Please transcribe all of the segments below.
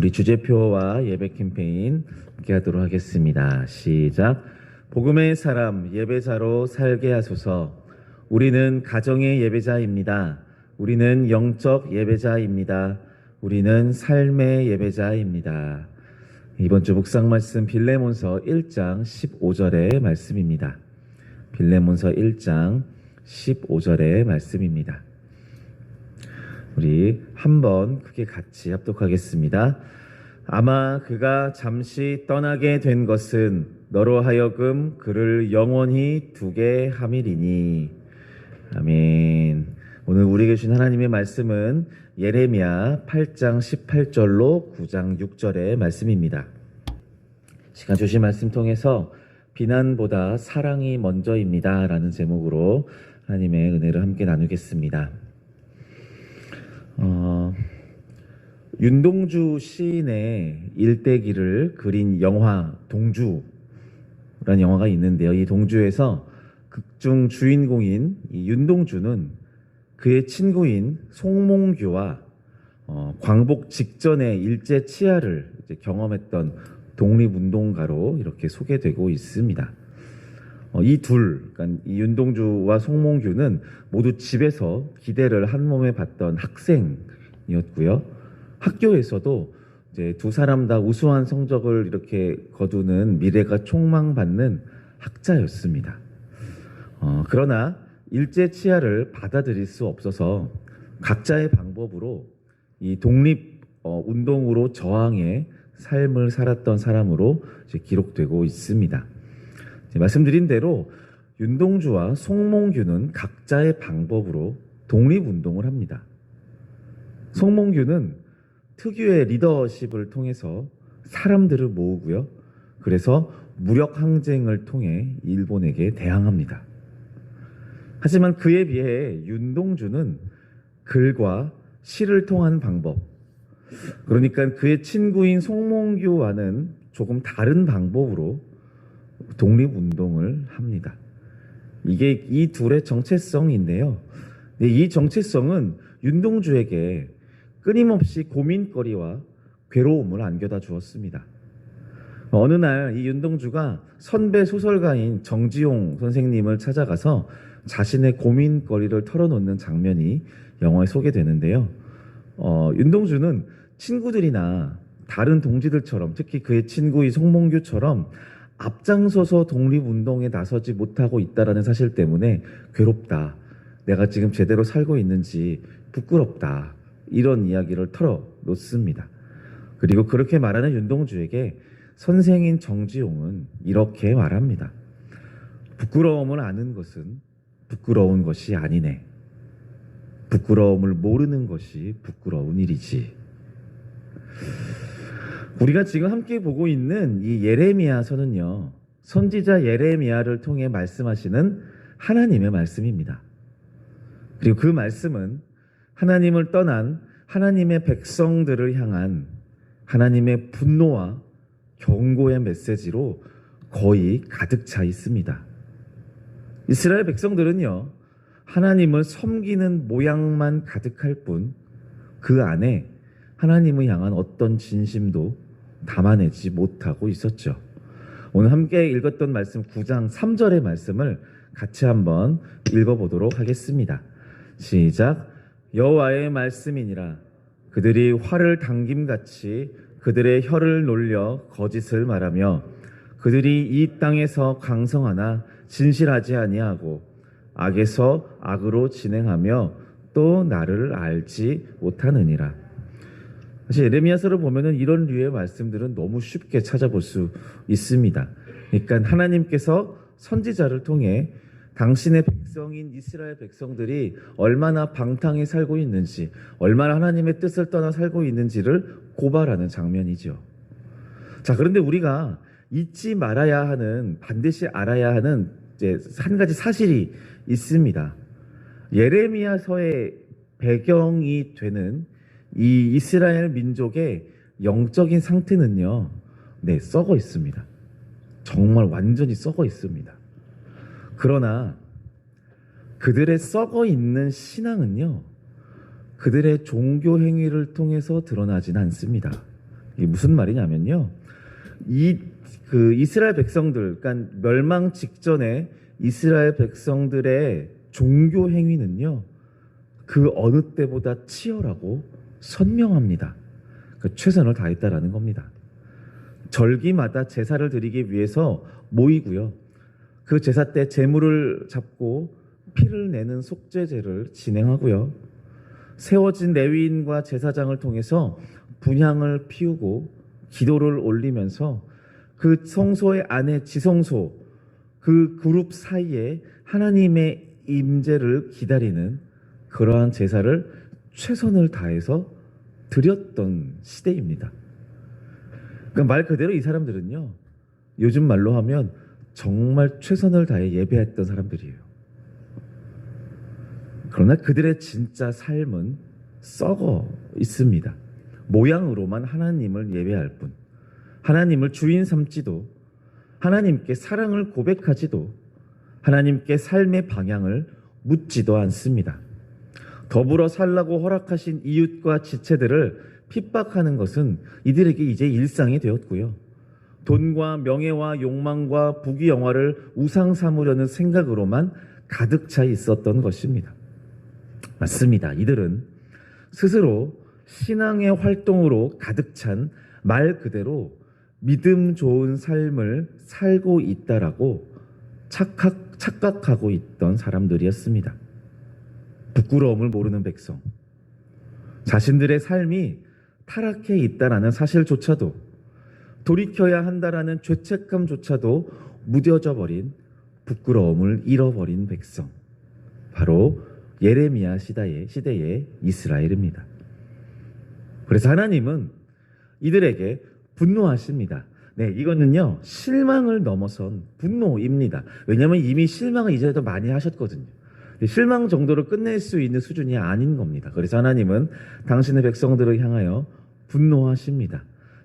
우리 주제표와 예배 캠페인 함께 하도록 하겠습니다. 시작. 복음의 사람 예배자로 살게 하소서. 우리는 가정의 예배자입니다. 우리는 영적 예배자입니다. 우리는 삶의 예배자입니다. 이번 주 묵상 말씀 빌레몬서 1장 15절의 말씀입니다. 빌레몬서 1장 15절의 말씀입니다. 우리 한번 크게 같이 합독하겠습니다. 아마 그가 잠시 떠나게 된 것은 너로 하여금 그를 영원히 두게 함이리니. 아멘. 오늘 우리에게 주신 하나님의 말씀은 예레미야 8장 18절로 9장 6절의 말씀입니다. 시간 주신 말씀 통해서 비난보다 사랑이 먼저입니다 라는 제목으로 하나님의 은혜를 함께 나누겠습니다. 윤동주 시인의 일대기를 그린 영화 동주라는 영화가 있는데요. 이 동주에서 극중 주인공인 이 윤동주는 그의 친구인 송몽규와 광복 직전에 일제 치하를 경험했던 독립운동가로 이렇게 소개되고 있습니다. 이 그러니까 이 윤동주와 송몽규는 모두 집에서 기대를 한 몸에 받던 학생이었고요. 학교에서도 이제 두 사람 다 우수한 성적을 이렇게 거두는 미래가 촉망받는 학자였습니다. 그러나 일제 치하를 받아들일 수 없어서 각자의 방법으로 이 독립 운동으로 저항의 삶을 살았던 사람으로 이제 기록되고 있습니다. 말씀드린 대로 윤동주와 송몽규는 각자의 방법으로 독립운동을 합니다. 송몽규는 특유의 리더십을 통해서 사람들을 모으고요. 그래서 무력항쟁을 통해 일본에게 대항합니다. 하지만 그에 비해 윤동주는 글과 시를 통한 방법, 그러니까 그의 친구인 송몽규와는 조금 다른 방법으로 독립운동을 합니다. 이게 이 둘의 정체성인데요. 이 정체성은 윤동주에게 끊임없이 고민거리와 괴로움을 안겨다 주었습니다. 어느 날 이 윤동주가 선배 소설가인 정지용 선생님을 찾아가서 자신의 고민거리를 털어놓는 장면이 영화에 소개되는데요. 윤동주는 친구들이나 다른 동지들처럼, 특히 그의 친구인 송몽규처럼 앞장서서 독립운동에 나서지 못하고 있다는 사실 때문에 괴롭다, 내가 지금 제대로 살고 있는지 부끄럽다, 이런 이야기를 털어놓습니다. 그리고 그렇게 말하는 윤동주에게 선생인 정지용은 이렇게 말합니다. 부끄러움을 아는 것은 부끄러운 것이 아니네. 부끄러움을 모르는 것이 부끄러운 일이지. 우리가 지금 함께 보고 있는 이 예레미야서는요, 선지자 예레미야를 통해 말씀하시는 하나님의 말씀입니다. 그리고 그 말씀은 하나님을 떠난 하나님의 백성들을 향한 하나님의 분노와 경고의 메시지로 거의 가득 차 있습니다. 이스라엘 백성들은요, 하나님을 섬기는 모양만 가득할 뿐 그 안에 하나님을 향한 어떤 진심도 담아내지 못하고 있었죠. 오늘 함께 읽었던 말씀 9장 3절의 말씀을 같이 한번 읽어보도록 하겠습니다. 시작. 여호와의 말씀이니라. 그들이 활을 당김같이 그들의 혀를 놀려 거짓을 말하며 그들이 이 땅에서 강성하나 진실하지 아니하고 악에서 악으로 진행하며 또 나를 알지 못하느니라. 사실 예레미야서를 보면은 이런 류의 말씀들은 너무 쉽게 찾아볼 수 있습니다. 그러니까 하나님께서 선지자를 통해 당신의 백성인 이스라엘 백성들이 얼마나 방탕히 살고 있는지, 얼마나 하나님의 뜻을 떠나 살고 있는지를 고발하는 장면이죠. 자, 그런데 우리가 잊지 말아야 하는, 반드시 알아야 하는 이제 한 가지 사실이 있습니다. 예레미야서의 배경이 되는 이 이스라엘 민족의 영적인 상태는요, 썩어 있습니다. 정말 완전히 썩어 있습니다. 그러나 그들의 썩어 있는 신앙은요, 그들의 종교 행위를 통해서 드러나진 않습니다. 이게 무슨 말이냐면요. 그 이스라엘 백성들, 그러니까 멸망 직전에 이스라엘 백성들의 종교 행위는요, 그 어느 때보다 치열하고 선명합니다. 그 최선을 다했다라는 겁니다. 절기마다 제사를 드리기 위해서 모이고요. 그 제사 때 제물을 잡고 피를 내는 속죄제를 진행하고요. 세워진 레위인과 제사장을 통해서 분향을 피우고 기도를 올리면서 그 성소의 안에 지성소, 그 그룹 사이에 하나님의 임재를 기다리는 그러한 제사를 최선을 다해서 드렸던 시대입니다. 그러니까 말 그대로 이 사람들은요, 요즘 말로 하면 정말 최선을 다해 예배했던 사람들이에요. 그러나 그들의 진짜 삶은 썩어 있습니다. 모양으로만 하나님을 예배할 뿐, 하나님을 주인 삼지도, 하나님께 사랑을 고백하지도, 하나님께 삶의 방향을 묻지도 않습니다. 더불어 살라고 허락하신 이웃과 지체들을 핍박하는 것은 이들에게 이제 일상이 되었고요. 돈과 명예와 욕망과 부귀영화를 우상 삼으려는 생각으로만 가득 차 있었던 것입니다. 맞습니다. 이들은 스스로 신앙의 활동으로 가득 찬 말 그대로 믿음 좋은 삶을 살고 있다라고 착각하고 있던 사람들이었습니다. 부끄러움을 모르는 백성, 자신들의 삶이 타락해 있다라는 사실조차도, 돌이켜야 한다라는 죄책감조차도 무뎌져 버린, 부끄러움을 잃어버린 백성, 바로 예레미야 시대의 이스라엘입니다. 그래서 하나님은 이들에게 분노하십니다. 네, 이거는요, 실망을 넘어선 분노입니다. 왜냐하면 이미 실망을 이전에도 많이 하셨거든요. 실망 정도로 끝낼 수 있는 수준이 아닌 겁니다. 그래서 하나님은 당신의 백성들을 향하여 분노하십니다.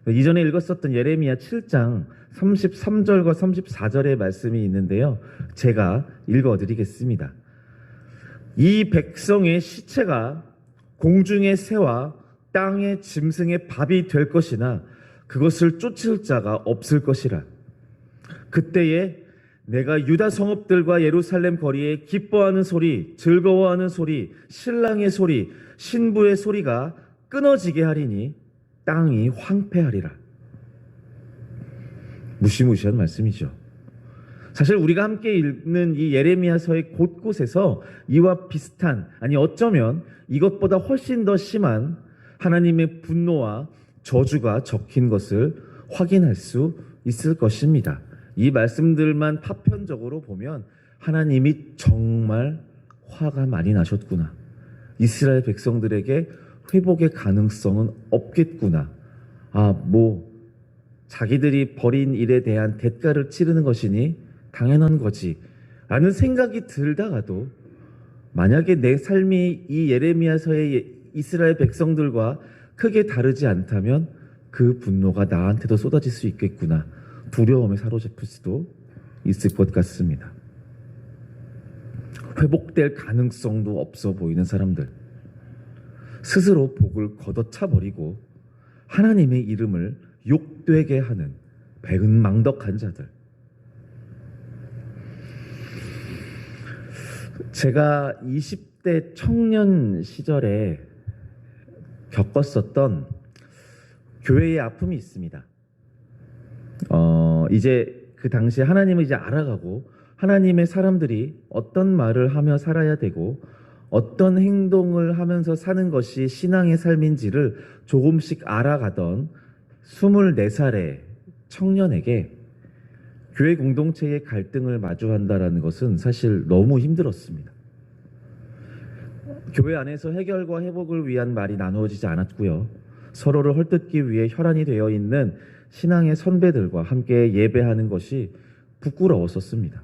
이전에 읽었었던 예레미야 7장 33절과 34절의 말씀이 있는데요, 제가 읽어드리겠습니다. 이 백성의 시체가 공중의 새와 땅의 짐승의 밥이 될 것이나 그것을 쫓을 자가 없을 것이라. 그때에 내가 유다 성읍들과 예루살렘 거리에 기뻐하는 소리, 즐거워하는 소리, 신랑의 소리, 신부의 소리가 끊어지게 하리니 땅이 황폐하리라. 무시무시한 말씀이죠. 사실 우리가 함께 읽는 이 예레미야서의 곳곳에서 이와 비슷한, 아니 어쩌면 이것보다 훨씬 더 심한 하나님의 분노와 저주가 적힌 것을 확인할 수 있을 것입니다. 이 말씀들만 파편적으로 보면 하나님이 정말 화가 많이 나셨구나, 이스라엘 백성들에게 회복의 가능성은 없겠구나, 자기들이 벌인 일에 대한 대가를 치르는 것이니 당연한 거지 라는 생각이 들다가도, 만약에 내 삶이 이 예레미야서의 이스라엘 백성들과 크게 다르지 않다면 그 분노가 나한테도 쏟아질 수 있겠구나, 두려움에 사로잡힐 수도 있을 것 같습니다. 회복될 가능성도 없어 보이는 사람들, 스스로 복을 걷어차버리고 하나님의 이름을 욕되게 하는 배은망덕한 자들. 제가 20대 청년 시절에 겪었었던 교회의 아픔이 있습니다. 이제 그 당시에 하나님을 이제 알아가고 하나님의 사람들이 어떤 말을 하며 살아야 되고 어떤 행동을 하면서 사는 것이 신앙의 삶인지를 조금씩 알아가던 24살의 청년에게 교회 공동체의 갈등을 마주한다는 것은 사실 너무 힘들었습니다. 교회 안에서 해결과 회복을 위한 말이 나누어지지 않았고요. 서로를 헐뜯기 위해 혈안이 되어 있는 신앙의 선배들과 함께 예배하는 것이 부끄러웠었습니다.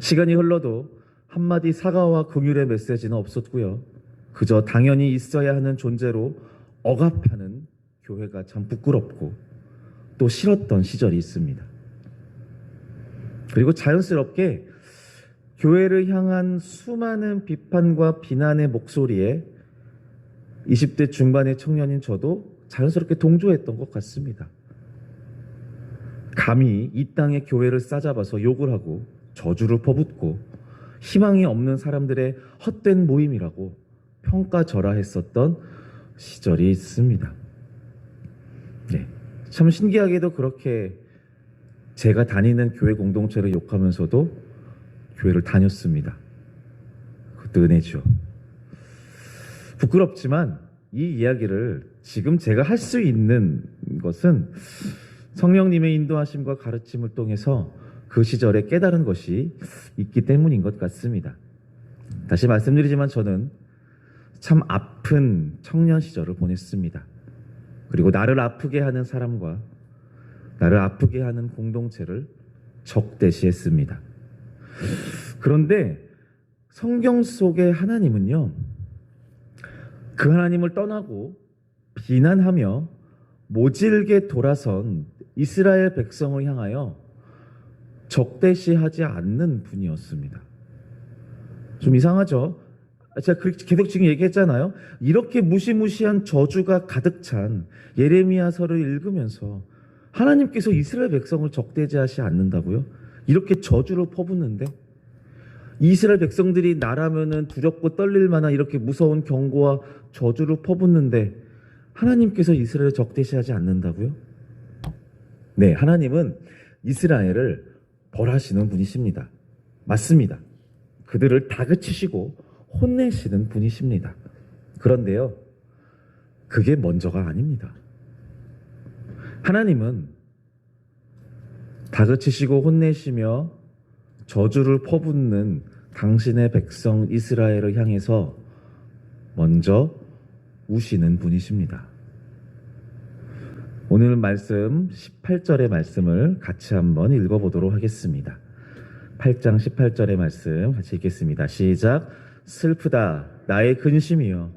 시간이 흘러도 한마디 사과와 긍휼의 메시지는 없었고요. 그저 당연히 있어야 하는 존재로 억압하는 교회가 참 부끄럽고 또 싫었던 시절이 있습니다. 그리고 자연스럽게 교회를 향한 수많은 비판과 비난의 목소리에 20대 중반의 청년인 저도 자연스럽게 동조했던 것 같습니다. 감히 이 땅에 교회를 싸잡아서 욕을 하고 저주를 퍼붓고 희망이 없는 사람들의 헛된 모임이라고 평가절하했었던 시절이 있습니다. 네, 참 신기하게도 그렇게 제가 다니는 교회 공동체를 욕하면서도 교회를 다녔습니다. 그것도 은혜죠. 부끄럽지만 이 이야기를 지금 제가 할 수 있는 것은 성령님의 인도하심과 가르침을 통해서 그 시절에 깨달은 것이 있기 때문인 것 같습니다. 다시 말씀드리지만 저는 참 아픈 청년 시절을 보냈습니다. 그리고 나를 아프게 하는 사람과 나를 아프게 하는 공동체를 적대시했습니다. 그런데 성경 속의 하나님은요, 그 하나님을 떠나고 비난하며 모질게 돌아선 이스라엘 백성을 향하여 적대시하지 않는 분이었습니다. 좀 이상하죠? 제가 계속 지금 얘기했잖아요. 이렇게 무시무시한 저주가 가득 찬 예레미야서를 읽으면서 하나님께서 이스라엘 백성을 적대시하지 않는다고요? 이렇게 저주를 퍼붓는데 이스라엘 백성들이 나라면은 두렵고 떨릴 만한 이렇게 무서운 경고와 저주를 퍼붓는데 하나님께서 이스라엘을 적대시하지 않는다고요? 네, 하나님은 이스라엘을 벌하시는 분이십니다. 맞습니다. 그들을 다그치시고 혼내시는 분이십니다. 그런데요, 그게 먼저가 아닙니다. 하나님은 다그치시고 혼내시며 저주를 퍼붓는 당신의 백성 이스라엘을 향해서 먼저 우시는 분이십니다. 오늘 말씀 18절의 말씀을 같이 한번 읽어보도록 하겠습니다. 8장 18절의 말씀 같이 읽겠습니다. 시작. 슬프다 나의 근심이여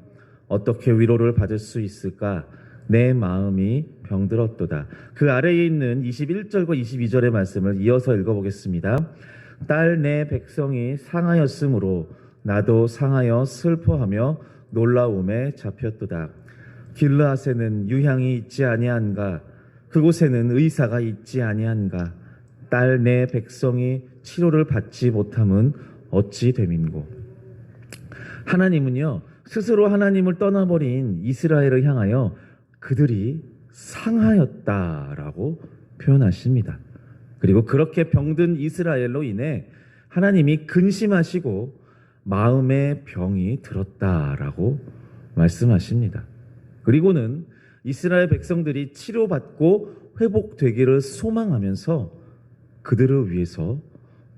어떻게 위로를 받을 수 있을까 내 마음이 병들었도다. 그 아래에 있는 21절과 22절의 말씀을 이어서 읽어보겠습니다. 딸 내 백성이 상하였으므로 나도 상하여 슬퍼하며 놀라움에 잡혔도다. 길르앗에는 유향이 있지 아니한가 그곳에는 의사가 있지 아니한가 딸 내 백성이 치료를 받지 못함은 어찌 됨인고. 하나님은요 스스로 하나님을 떠나버린 이스라엘을 향하여 그들이 상하였다라고 표현하십니다. 그리고 그렇게 병든 이스라엘로 인해 하나님이 근심하시고 마음의 병이 들었다라고 말씀하십니다. 그리고는 이스라엘 백성들이 치료받고 회복되기를 소망하면서 그들을 위해서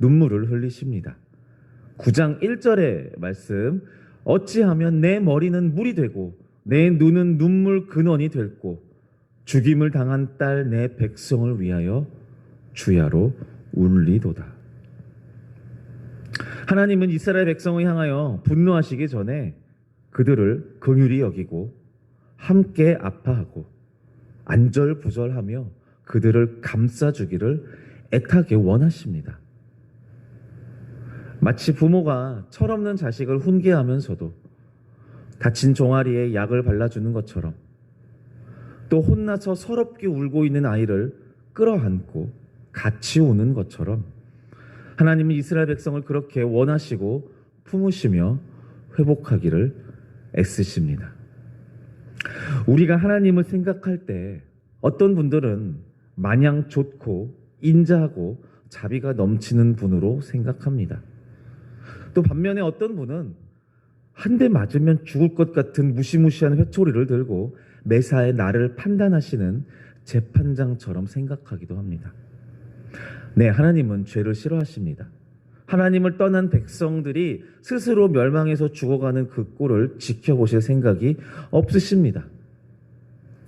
눈물을 흘리십니다. 9장 1절의 말씀 어찌하면 내 머리는 물이 되고 내 눈은 눈물 근원이 됐고 죽임을 당한 딸 내 백성을 위하여 주야로 울리도다. 하나님은 이스라엘 백성을 향하여 분노하시기 전에 그들을 긍휼히 여기고 함께 아파하고 안절부절하며 그들을 감싸주기를 애타게 원하십니다. 마치 부모가 철없는 자식을 훈계하면서도 다친 종아리에 약을 발라주는 것처럼 또 혼나서 서럽게 울고 있는 아이를 끌어안고 같이 우는 것처럼 하나님은 이스라엘 백성을 그렇게 원하시고 품으시며 회복하기를 애쓰십니다. 우리가 하나님을 생각할 때 어떤 분들은 마냥 좋고 인자하고 자비가 넘치는 분으로 생각합니다. 또 반면에 어떤 분은 한 대 맞으면 죽을 것 같은 무시무시한 회초리를 들고 매사에 나를 판단하시는 재판장처럼 생각하기도 합니다. 네, 하나님은 죄를 싫어하십니다. 하나님을 떠난 백성들이 스스로 멸망해서 죽어가는 그 꼴을 지켜보실 생각이 없으십니다.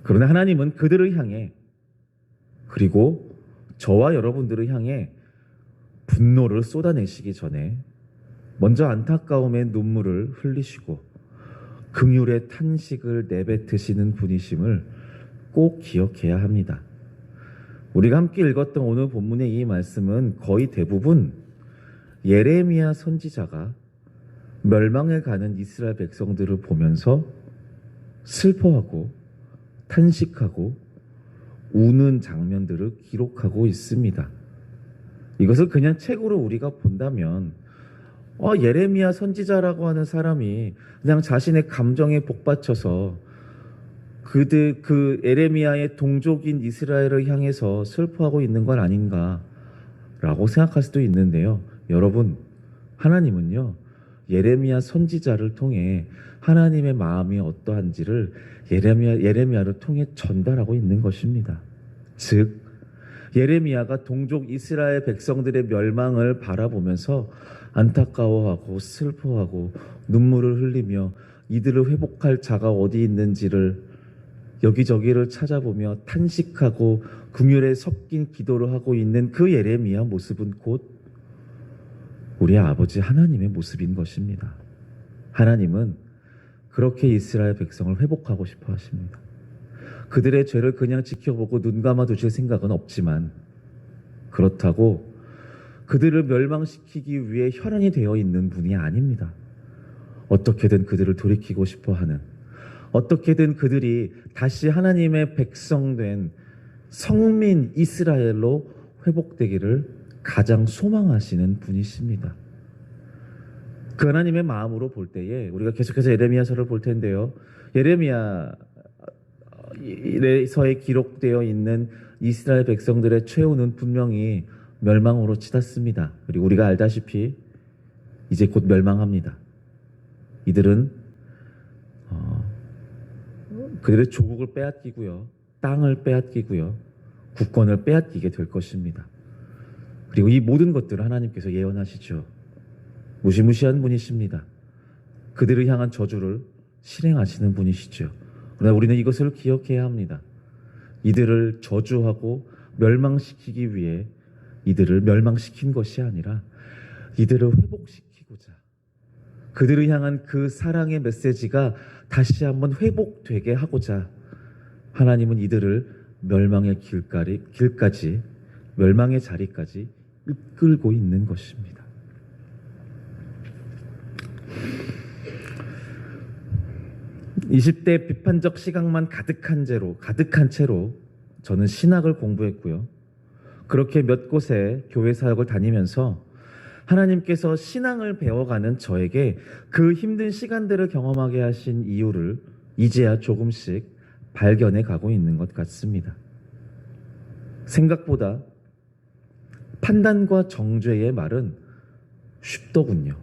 그러나 하나님은 그들을 향해 그리고 저와 여러분들을 향해 분노를 쏟아내시기 전에 먼저 안타까움의 눈물을 흘리시고 긍휼의 탄식을 내뱉으시는 분이심을 꼭 기억해야 합니다. 우리가 함께 읽었던 오늘 본문의 이 말씀은 거의 대부분 예레미야 선지자가 멸망에 가는 이스라엘 백성들을 보면서 슬퍼하고 탄식하고 우는 장면들을 기록하고 있습니다. 이것을 그냥 책으로 우리가 본다면 예레미야 선지자라고 하는 사람이 그냥 자신의 감정에 복받쳐서 그 예레미야의 동족인 이스라엘을 향해서 슬퍼하고 있는 건 아닌가라고 생각할 수도 있는데요. 여러분, 하나님은요, 예레미야 선지자를 통해 하나님의 마음이 어떠한지를 예레미야를 통해 전달하고 있는 것입니다. 즉, 예레미야가 동족 이스라엘 백성들의 멸망을 바라보면서 안타까워하고 슬퍼하고 눈물을 흘리며 이들을 회복할 자가 어디 있는지를 여기저기를 찾아보며 탄식하고 긍휼에 섞인 기도를 하고 있는 그 예레미야 모습은 곧 우리 아버지 하나님의 모습인 것입니다. 하나님은 그렇게 이스라엘 백성을 회복하고 싶어 하십니다. 그들의 죄를 그냥 지켜보고 눈 감아 두실 생각은 없지만 그렇다고 그들을 멸망시키기 위해 혈안이 되어 있는 분이 아닙니다. 어떻게든 그들을 돌이키고 싶어 하는, 어떻게든 그들이 다시 하나님의 백성된 성민 이스라엘로 회복되기를 가장 소망하시는 분이십니다. 그 하나님의 마음으로 볼 때에 우리가 계속해서 예레미야서를 볼 텐데요. 예레미야서에 기록되어 있는 이스라엘 백성들의 최후는 분명히 멸망으로 치닫습니다. 그리고 우리가 알다시피 이제 곧 멸망합니다. 이들은 그들의 조국을 빼앗기고요, 땅을 빼앗기고요, 국권을 빼앗기게 될 것입니다. 그리고 이 모든 것들을 하나님께서 예언하시죠. 무시무시한 분이십니다. 그들을 향한 저주를 실행하시는 분이시죠. 그러나 우리는 이것을 기억해야 합니다. 이들을 저주하고 멸망시키기 위해 이들을 멸망시킨 것이 아니라 이들을 회복시키고자, 그들을 향한 그 사랑의 메시지가 다시 한번 회복되게 하고자 하나님은 이들을 멸망의 길까지, 멸망의 자리까지 이끌고 있는 것입니다. (20대) 비판적 시각만 가득한 채로 저는 신학을 공부했고요. 그렇게 몇 곳의 교회 사역을 다니면서 하나님께서 신앙을 배워가는 저에게 그 힘든 시간들을 경험하게 하신 이유를 이제야 조금씩 발견해 가고 있는 것 같습니다. 생각보다 판단과 정죄의 말은 쉽더군요.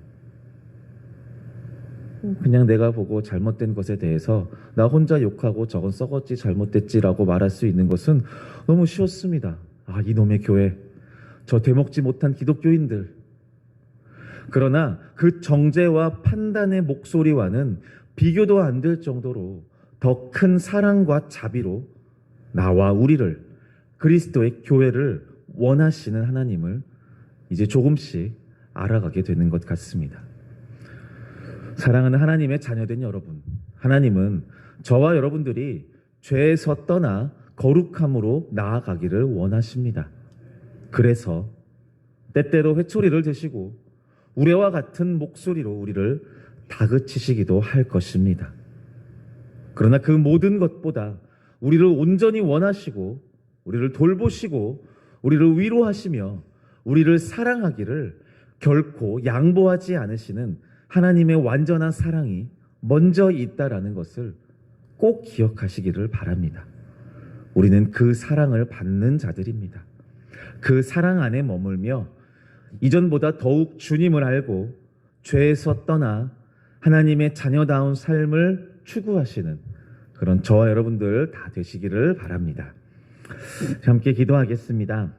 그냥 내가 보고 잘못된 것에 대해서 나 혼자 욕하고 저건 썩었지 잘못됐지라고 말할 수 있는 것은 너무 쉬웠습니다. 이놈의 교회, 저 되먹지 못한 기독교인들. 그러나 그 정죄와 판단의 목소리와는 비교도 안 될 정도로 더 큰 사랑과 자비로 나와 우리를, 그리스도의 교회를 원하시는 하나님을 이제 조금씩 알아가게 되는 것 같습니다. 사랑하는 하나님의 자녀된 여러분, 하나님은 저와 여러분들이 죄에서 떠나 거룩함으로 나아가기를 원하십니다. 그래서 때때로 회초리를 드시고 우레와 같은 목소리로 우리를 다그치시기도 할 것입니다. 그러나 그 모든 것보다 우리를 온전히 원하시고 우리를 돌보시고 우리를 위로하시며 우리를 사랑하기를 결코 양보하지 않으시는 하나님의 완전한 사랑이 먼저 있다라는 것을 꼭 기억하시기를 바랍니다. 우리는 그 사랑을 받는 자들입니다. 그 사랑 안에 머물며 이전보다 더욱 주님을 알고 죄에서 떠나 하나님의 자녀다운 삶을 추구하시는 그런 저와 여러분들 다 되시기를 바랍니다. 함께 기도하겠습니다.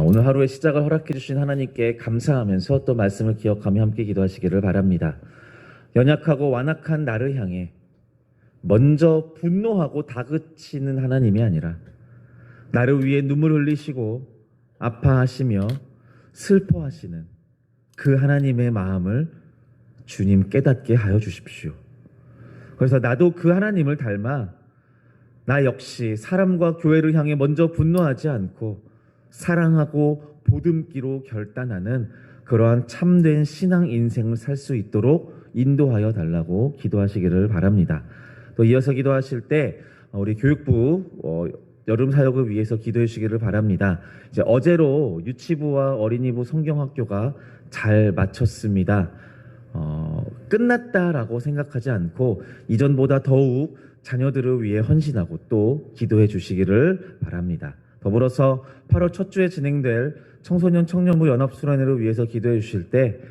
오늘 하루의 시작을 허락해 주신 하나님께 감사하면서 또 말씀을 기억하며 함께 기도하시기를 바랍니다. 연약하고 완악한 나를 향해 먼저 분노하고 다그치는 하나님이 아니라 나를 위해 눈물 흘리시고 아파하시며 슬퍼하시는 그 하나님의 마음을 주님 깨닫게 하여 주십시오. 그래서 나도 그 하나님을 닮아 나 역시 사람과 교회를 향해 먼저 분노하지 않고 사랑하고 보듬기로 결단하는 그러한 참된 신앙 인생을 살 수 있도록 인도하여 달라고 기도하시기를 바랍니다. 또 이어서 기도하실 때 우리 교육부 여름 사역을 위해서 기도해 주시기를 바랍니다. 이제 어제로 유치부와 어린이부 성경학교가 잘 마쳤습니다. 끝났다라고 생각하지 않고 이전보다 더욱 자녀들을 위해 헌신하고 또 기도해 주시기를 바랍니다. 더불어서 8월 첫 주에 진행될 청소년 청년부 연합수련회를 위해서 기도해 주실 때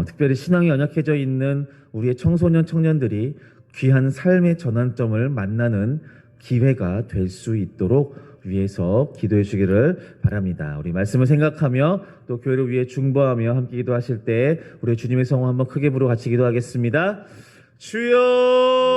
특별히 신앙이 연약해져 있는 우리의 청소년 청년들이 귀한 삶의 전환점을 만나는 기회가 될 수 있도록 위해서 기도해 주시기를 바랍니다. 우리 말씀을 생각하며 또 교회를 위해 중보하며 함께 기도하실 때 우리 주님의 성호 한번 크게 부르고 같이 기도하겠습니다. 주여